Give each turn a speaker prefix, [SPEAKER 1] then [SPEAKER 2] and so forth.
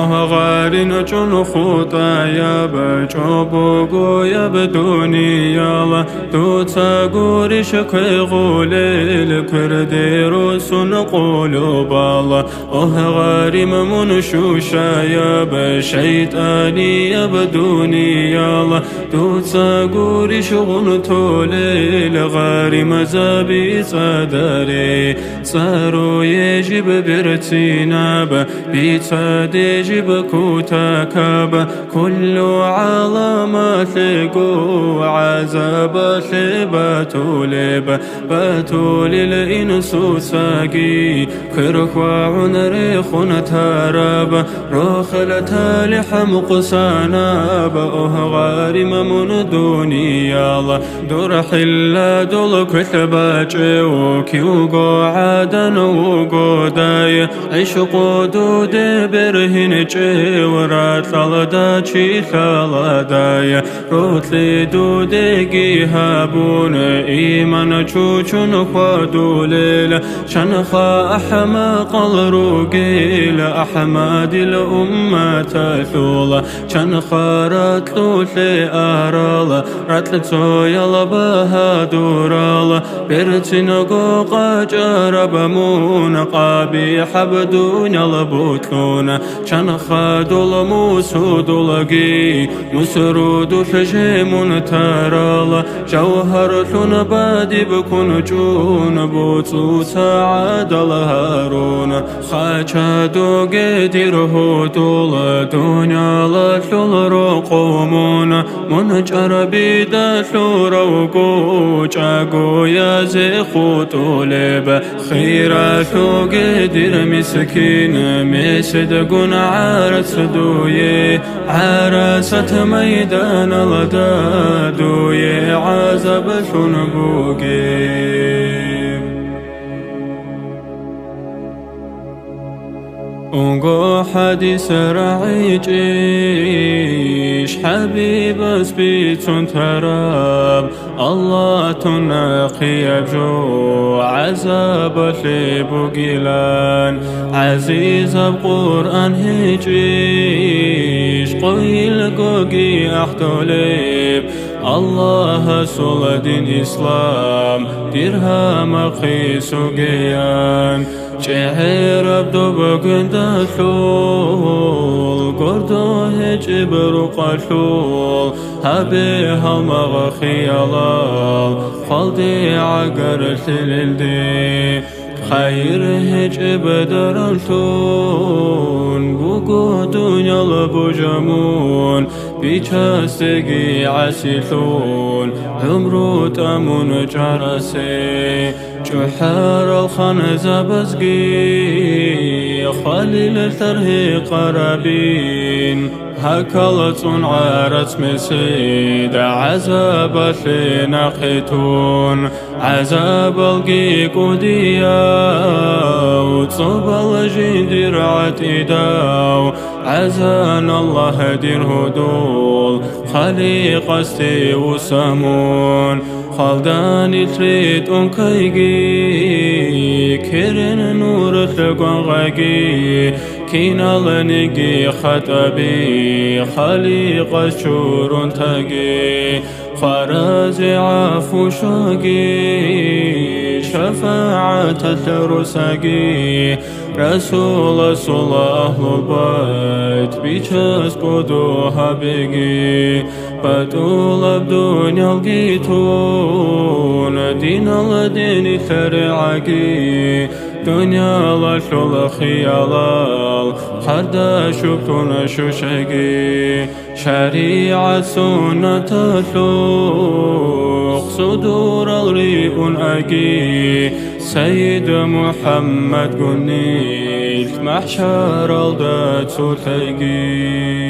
[SPEAKER 1] غارين جون خطايا بجوبوغو يا بدنيا تو تغوري شكي غولي الكردي روسون قلوب الله غارم منشوشا يا بشيطاني يا بدنيا تو تغوري شغل تولي الغارم زابي صدري صاروا يجب برتيناب بيتاد يجب كوتاكاب كل علامات لقو عذاب باتولب باتول الإنس ساقي كرخوا عنريخ تاراب روخل تالح مقساناب غارم من دنيا الله دور حلا دول كتباجي وكيوغو عادن وقوداي عشق دود برهن جي ورات لداتي ثالداي روتلي دودي هابون إيمان جوجون خادوليل شنخا أحمق الروقيل أحمد الأمة ثولا شنخا راتلو لي أرالا راتلتو يلا بهادورالا برتنقو قاجرب مون قابي حبدون يلبوتلون شنخا دول موسود لقي مسرود فجيمون تارالا جوهر ثن بادي بكون جون بوتو سعاد الهارون خاچا دو قدر هدول دنيا لثل رقومون منجر بيدا ثروقو جاقو يازي خطولب خيراتو قدر مسكين مسدقون عارس دوي عرست ميدان لدادوي عزب شنبوكي انقو حديث رعيجيش حبيب اسبيتون تراب الله تنقي بجو عذاب لبو قيلان عزيز بقرآن هجيش قويل قوقي احتوليب الله سول دين إسلام درهم قيسو قيان شهر بدو بقن دخول قردو هجبر قشول هبيها مغخيالال خالدي عقر سللدي خير هجب درلتون بقو دنيا لبجمون بيچستگی عسيلون عمرو تامون جرسي جحر الخنزة بزقي خليل ثره قرابين هكالت عارت مسيد عذاب نقيتون عذاب القيق وديا وتصب الجدير عتيداو عزان الله دين هدول خليق استي وسمون خالداني تريد انكيجي كيرن نور ثقن غاقي كينا لنقي خطبي خليق الشور تقي فرز عفو شاقي شفاعة الرساقي رسول صلى البيت بيشاس قدوها بيجي بطول بدنيا القيتون دين الدين ثرعقي دنيا لشل خيالال خردا شبتون شوشقي شريعة سنة تلوق صدور الريء أقي سيد محمد قنيت محشر الدات تلقي